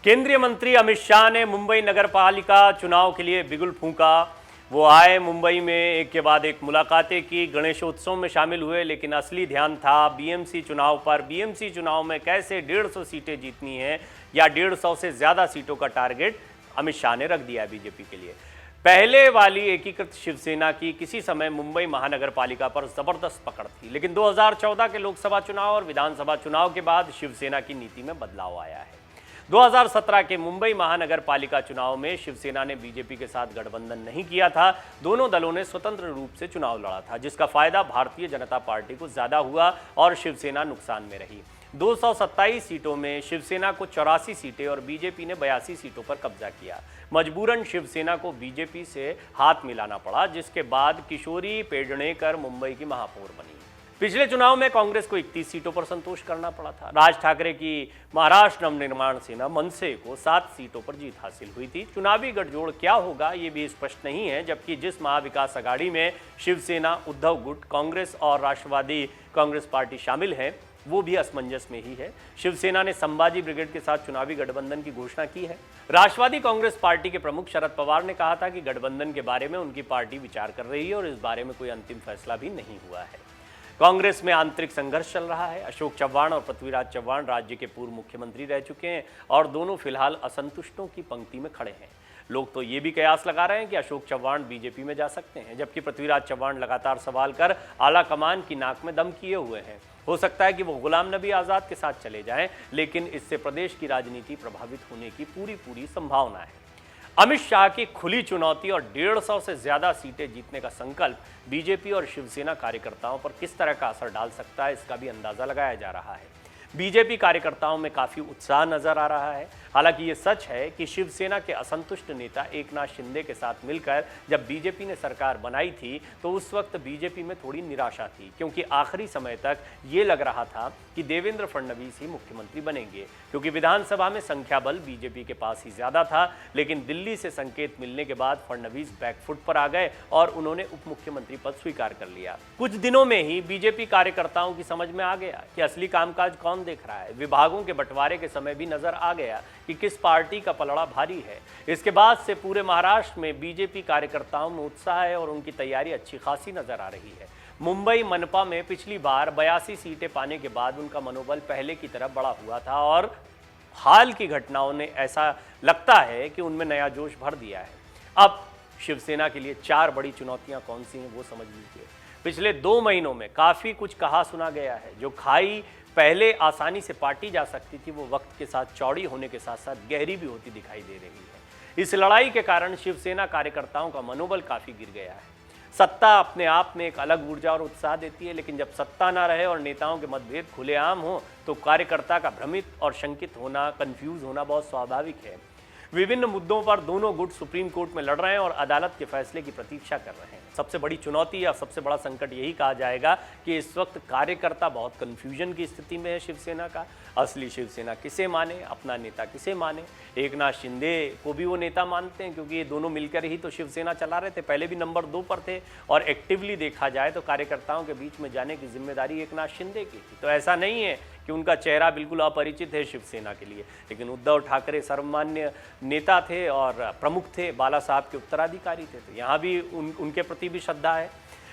केंद्रीय मंत्री अमित शाह ने मुंबई नगर पालिका चुनाव के लिए बिगुल फूंका। वो आए मुंबई में, एक के बाद एक मुलाकातें की, गणेशोत्सव में शामिल हुए, लेकिन असली ध्यान था बीएमसी चुनाव पर। बीएमसी चुनाव में कैसे 150 सीटें जीतनी है या 150 से ज़्यादा सीटों का टारगेट अमित शाह ने रख दिया बीजेपी के लिए। पहले वाली एकीकृत शिवसेना की किसी समय मुंबई महानगर पालिका पर जबरदस्त पकड़ थी, लेकिन 2014 के लोकसभा चुनाव और विधानसभा चुनाव के बाद शिवसेना की नीति में बदलाव आया है। 2017 के मुंबई महानगर पालिका चुनाव में शिवसेना ने बीजेपी के साथ गठबंधन नहीं किया था। दोनों दलों ने स्वतंत्र रूप से चुनाव लड़ा था, जिसका फायदा भारतीय जनता पार्टी को ज्यादा हुआ और शिवसेना नुकसान में रही। 227 सीटों में शिवसेना को 84 सीटें और बीजेपी ने 82 सीटों पर कब्जा किया। मजबूरन शिवसेना को बीजेपी से हाथ मिलाना पड़ा, जिसके बाद किशोरी पेडणेकर मुंबई की महापौर बनी। पिछले चुनाव में कांग्रेस को 31 सीटों पर संतोष करना पड़ा था। राज ठाकरे की महाराष्ट्र नवनिर्माण सेना मनसे को 7 सीटों पर जीत हासिल हुई थी। चुनावी गठजोड़ क्या होगा ये भी स्पष्ट नहीं है, जबकि जिस महाविकास आघाड़ी में शिवसेना, उद्धव गुट, कांग्रेस और राष्ट्रवादी कांग्रेस पार्टी शामिल है, वो भी असमंजस में ही है। शिवसेना ने संभाजी ब्रिगेड के साथ चुनावी गठबंधन की घोषणा की है। राष्ट्रवादी कांग्रेस पार्टी के प्रमुख शरद पवार ने कहा था कि गठबंधन के बारे में उनकी पार्टी विचार कर रही है और इस बारे में कोई अंतिम फैसला भी नहीं हुआ है। कांग्रेस में आंतरिक संघर्ष चल रहा है। अशोक चव्हाण और पृथ्वीराज चव्हाण राज्य के पूर्व मुख्यमंत्री रह चुके हैं और दोनों फिलहाल असंतुष्टों की पंक्ति में खड़े हैं। लोग तो ये भी कयास लगा रहे हैं कि अशोक चव्हाण बीजेपी में जा सकते हैं, जबकि पृथ्वीराज चव्हाण लगातार सवाल कर आला कमान की नाक में दम किए हुए हैं। हो सकता है कि वो गुलाम नबी आज़ाद के साथ चले जाएं, लेकिन इससे प्रदेश की राजनीति प्रभावित होने की पूरी संभावना है। अमित शाह की खुली चुनौती और 150 से ज्यादा सीटें जीतने का संकल्प बीजेपी और शिवसेना कार्यकर्ताओं पर किस तरह का असर डाल सकता है, इसका भी अंदाजा लगाया जा रहा है। बीजेपी कार्यकर्ताओं में काफी उत्साह नजर आ रहा है। हालांकि ये सच है कि शिवसेना के असंतुष्ट नेता एकनाथ शिंदे के साथ मिलकर जब बीजेपी ने सरकार बनाई थी तो उस वक्त बीजेपी में थोड़ी निराशा थी, क्योंकि आखिरी समय तक ये लग रहा था कि देवेंद्र फडणवीस ही मुख्यमंत्री बनेंगे, क्योंकि विधानसभा में संख्या बल बीजेपी के पास ही ज्यादा था। लेकिन दिल्ली से संकेत मिलने के बाद फडणवीस बैकफुट पर आ गए और उन्होंने उप मुख्यमंत्री पद स्वीकार कर लिया। कुछ दिनों में ही बीजेपी कार्यकर्ताओं की समझ में आ गया कि असली कामकाज कौन देख रहा है। विभागों के बंटवारे के समय भी नजर आ गया कि किस पार्टी का पलड़ा भारी है। इसके बाद से पूरे महाराष्ट्र में बीजेपी कार्यकर्ताओं में उत्साह है और उनकी तैयारी अच्छी खासी नजर आ रही है। मुंबई मनपा में पिछली बार 82 सीटें पाने के बाद उनका मनोबल पहले की तरह बढ़ा हुआ था और हाल की घटनाओं ने ऐसा लगता है कि उनमें नया जोश भर दिया है। अब शिवसेना के लिए 4 बड़ी चुनौतियां कौन सी हैं वो समझ लीजिए। पिछले 2 महीनों में काफी कुछ कहा सुना गया है। जो खाई पहले आसानी से पाटी जा सकती थी, वो वक्त के साथ चौड़ी होने के साथ साथ गहरी भी होती दिखाई दे रही है। इस लड़ाई के कारण शिवसेना कार्यकर्ताओं का मनोबल काफी गिर गया है। सत्ता अपने आप में एक अलग ऊर्जा और उत्साह देती है, लेकिन जब सत्ता ना रहे और नेताओं के मतभेद खुलेआम हो तो कार्यकर्ता का भ्रमित और शंकित होना, कंफ्यूज होना बहुत स्वाभाविक है। विभिन्न मुद्दों पर दोनों गुट सुप्रीम कोर्ट में लड़ रहे हैं और अदालत के फैसले की प्रतीक्षा कर रहे हैं। सबसे बड़ी चुनौती या सबसे बड़ा संकट यही कहा जाएगा कि इस वक्त कार्यकर्ता बहुत कंफ्यूजन की स्थिति में है। शिवसेना का असली शिवसेना किसे माने, अपना नेता किसे माने। एकनाथ शिंदे को भी वो नेता मानते हैं, क्योंकि ये दोनों मिलकर ही तो शिवसेना चला रहे थे, पहले भी नंबर 2 पर थे और एक्टिवली देखा जाए तो कार्यकर्ताओं के बीच में जाने की जिम्मेदारी एकनाथ शिंदे की थी। तो ऐसा नहीं है कि उनका चेहरा बिल्कुल अपरिचित है शिवसेना के लिए, लेकिन उद्धव ठाकरे सर्वमान्य नेता थे और प्रमुख थे, बाला साहब के उत्तराधिकारी थे, तो यहाँ भी उनके प्रति भी श्रद्धा है।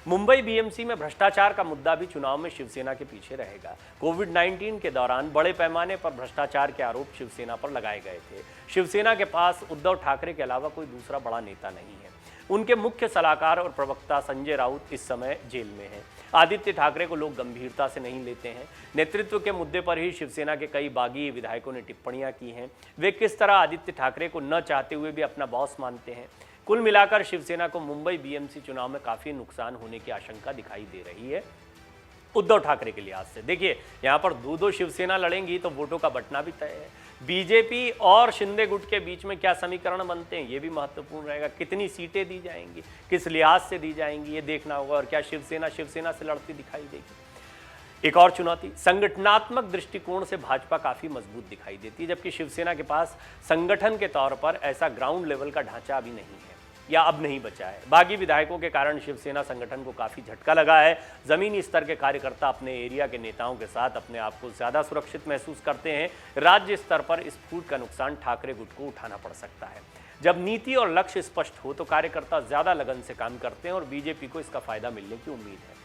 मुंबई बीएमसी में भ्रष्टाचार का मुद्दा भी चुनाव में शिवसेना के पीछे रहेगा। कोविड-19 के दौरान बड़े पैमाने पर भ्रष्टाचार के आरोप शिवसेना पर लगाए गए थे। शिवसेना के पास उद्धव ठाकरे के अलावा कोई दूसरा बड़ा नेता नहीं है। उनके मुख्य सलाहकार और प्रवक्ता संजय राउत इस समय जेल में हैं। आदित्य ठाकरे को लोग गंभीरता से नहीं लेते हैं। नेतृत्व के मुद्दे पर ही शिवसेना के कई बागी विधायकों ने टिप्पणियां की हैं। वे किस तरह आदित्य ठाकरे को न चाहते हुए भी अपना बॉस मानते हैं। कुल मिलाकर शिवसेना को मुंबई बीएमसी चुनाव में काफी नुकसान होने की आशंका दिखाई दे रही है उद्धव ठाकरे के लिहाज से। देखिए, यहाँ पर 2-2 शिवसेना लड़ेंगी तो वोटों का बंटना भी तय है। बीजेपी और शिंदे गुट के बीच में क्या समीकरण बनते हैं ये भी महत्वपूर्ण रहेगा। कितनी सीटें दी जाएंगी, किस लिहाज से दी जाएंगी, ये देखना होगा। और क्या शिवसेना से लड़ती दिखाई देगी। एक और चुनौती, संगठनात्मक दृष्टिकोण से भाजपा काफी मजबूत दिखाई देती है, जबकि शिवसेना के पास संगठन के तौर पर ऐसा ग्राउंड लेवल का ढांचा अभी नहीं है। या अब नहीं बचा है। बागी विधायकों के कारण शिवसेना संगठन को काफ़ी झटका लगा है। ज़मीनी स्तर के कार्यकर्ता अपने एरिया के नेताओं के साथ अपने आप को ज़्यादा सुरक्षित महसूस करते हैं। राज्य स्तर पर इस फूट का नुकसान ठाकरे गुट को उठाना पड़ सकता है। जब नीति और लक्ष्य स्पष्ट हो तो कार्यकर्ता ज़्यादा लगन से काम करते हैं और बीजेपी को इसका फायदा मिलने की उम्मीद है।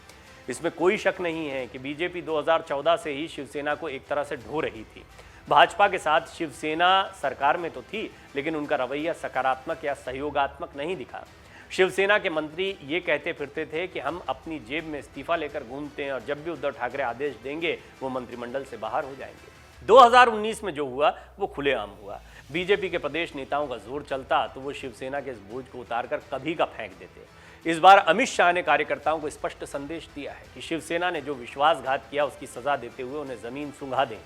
इसमें कोई शक नहीं है कि बीजेपी 2014 से ही शिवसेना को एक तरह से ढो रही थी। भाजपा के साथ शिवसेना सरकार में तो थी, लेकिन उनका रवैया सकारात्मक या सहयोगात्मक नहीं दिखा। शिवसेना के मंत्री ये कहते फिरते थे कि हम अपनी जेब में इस्तीफा लेकर घूमते हैं और जब भी उद्धव ठाकरे आदेश देंगे वो मंत्रिमंडल से बाहर हो जाएंगे। 2019 में जो हुआ वो खुलेआम हुआ। बीजेपी के प्रदेश नेताओं का जोर चलता तो वो शिवसेना के इस बोझ को उतारकर कभी का फेंक देते। इस बार अमित शाह ने कार्यकर्ताओं को स्पष्ट संदेश दिया है कि शिवसेना ने जो विश्वासघात किया उसकी सजा देते हुए उन्हें जमीन सुंघा दें।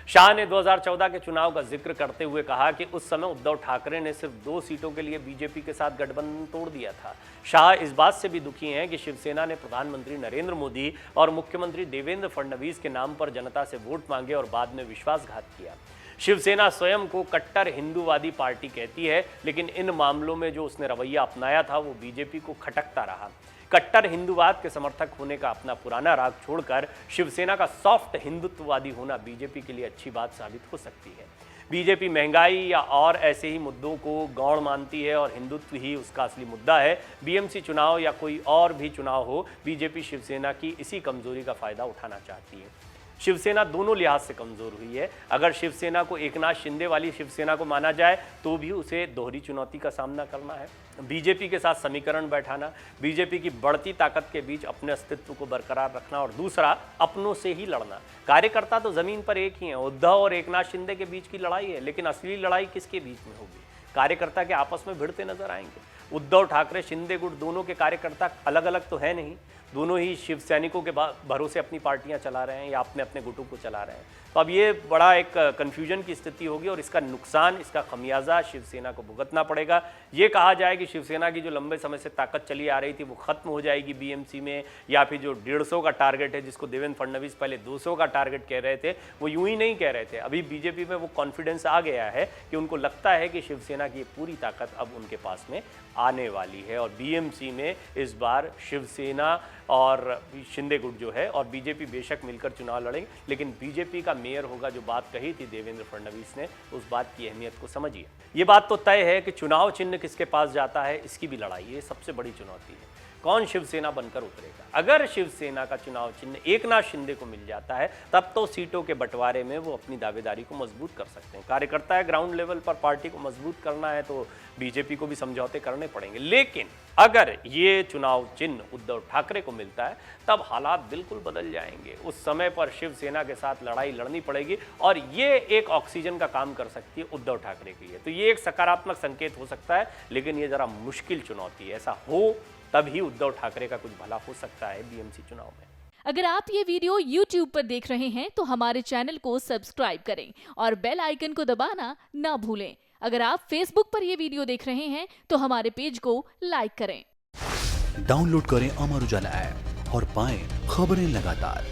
शाह ने 2014 के चुनाव का जिक्र करते हुए कहा कि उस समय उद्धव ठाकरे ने सिर्फ 2 सीटों के लिए बीजेपी के साथ गठबंधन तोड़ दिया था। शाह इस बात से भी दुखी हैं कि शिवसेना ने प्रधानमंत्री नरेंद्र मोदी और मुख्यमंत्री देवेंद्र फडणवीस के नाम पर जनता से वोट मांगे और बाद में विश्वासघात किया। शिवसेना स्वयं को कट्टर हिंदूवादी पार्टी कहती है, लेकिन इन मामलों में जो उसने रवैया अपनाया था वो बीजेपी को खटकता रहा। कट्टर हिंदूवाद के समर्थक होने का अपना पुराना राग छोड़कर शिवसेना का सॉफ्ट हिंदुत्ववादी होना बीजेपी के लिए अच्छी बात साबित हो सकती है। बीजेपी महंगाई या और ऐसे ही मुद्दों को गौण मानती है और हिंदुत्व ही उसका असली मुद्दा है। बीएमसी चुनाव या कोई और भी चुनाव हो, बीजेपी शिवसेना की इसी कमजोरी का फायदा उठाना चाहती है। शिवसेना दोनों लिहाज से कमजोर हुई है। अगर शिवसेना को एकनाथ शिंदे वाली शिवसेना को माना जाए तो भी उसे दोहरी चुनौती का सामना करना है। बीजेपी के साथ समीकरण बैठाना, बीजेपी की बढ़ती ताकत के बीच अपने अस्तित्व को बरकरार रखना और दूसरा अपनों से ही लड़ना। कार्यकर्ता तो जमीन पर एक ही हैं, उद्धव और एकनाथ शिंदे के बीच की लड़ाई है, लेकिन असली लड़ाई किसके बीच में होगी? कार्यकर्ता के आपस में भिड़ते नजर आएंगे। उद्धव ठाकरे शिंदे गुट दोनों के कार्यकर्ता अलग अलग तो है नहीं, दोनों ही शिव सैनिकों के भरोसे अपनी पार्टियां चला रहे हैं या अपने अपने गुटों को चला रहे हैं। तो अब ये बड़ा एक कन्फ्यूजन की स्थिति होगी और इसका नुकसान, इसका खमियाजा शिवसेना को भुगतना पड़ेगा। ये कहा जाए कि शिवसेना की जो लंबे समय से ताकत चली आ रही थी वो खत्म हो जाएगी बीएमसी में, या फिर जो 150 का टारगेट है जिसको देवेंद्र फडणवीस पहले 200 का टारगेट कह रहे थे, वो यूं ही नहीं कह रहे थे। अभी बीजेपी में वो कॉन्फिडेंस आ गया है कि उनको लगता है कि शिवसेना की पूरी ताकत अब उनके पास में आने वाली है और बीएमसी में इस बार शिवसेना और शिंदे गुट जो है और बीजेपी बेशक मिलकर चुनाव लड़ेंगे, लेकिन बीजेपी का मेयर होगा। जो बात कही थी देवेंद्र फडणवीस ने, उस बात की अहमियत को समझिए। ये बात तो तय है कि चुनाव चिन्ह किसके पास जाता है इसकी भी लड़ाई, ये सबसे बड़ी चुनौती है। कौन शिवसेना बनकर उतरेगा? अगर शिवसेना का चुनाव चिन्ह एकनाथ शिंदे को मिल जाता है तब तो सीटों के बंटवारे में वो अपनी दावेदारी को मजबूत कर सकते हैं। कार्यकर्ता है, ग्राउंड लेवल पर पार्टी को मजबूत करना है तो बीजेपी को भी समझौते करने पड़ेंगे। लेकिन अगर ये चुनाव चिन्ह उद्धव ठाकरे को मिलता है तब हालात बिल्कुल बदल जाएंगे। उस समय पर शिवसेना के साथ लड़ाई लड़नी पड़ेगी और ये एक ऑक्सीजन का काम कर सकती है उद्धव ठाकरे के लिए। तो ये एक सकारात्मक संकेत हो सकता है, लेकिन ये जरा मुश्किल चुनौती है। ऐसा हो तभी उद्धव ठाकरे का कुछ भला हो सकता है बीएमसी चुनाव में। अगर आप ये वीडियो YouTube पर देख रहे हैं तो हमारे चैनल को सब्सक्राइब करें और बेल आइकन को दबाना ना भूलें। अगर आप Facebook पर ये वीडियो देख रहे हैं तो हमारे पेज को लाइक करें। डाउनलोड करें अमर उजाला ऐप और पाएं खबरें लगातार।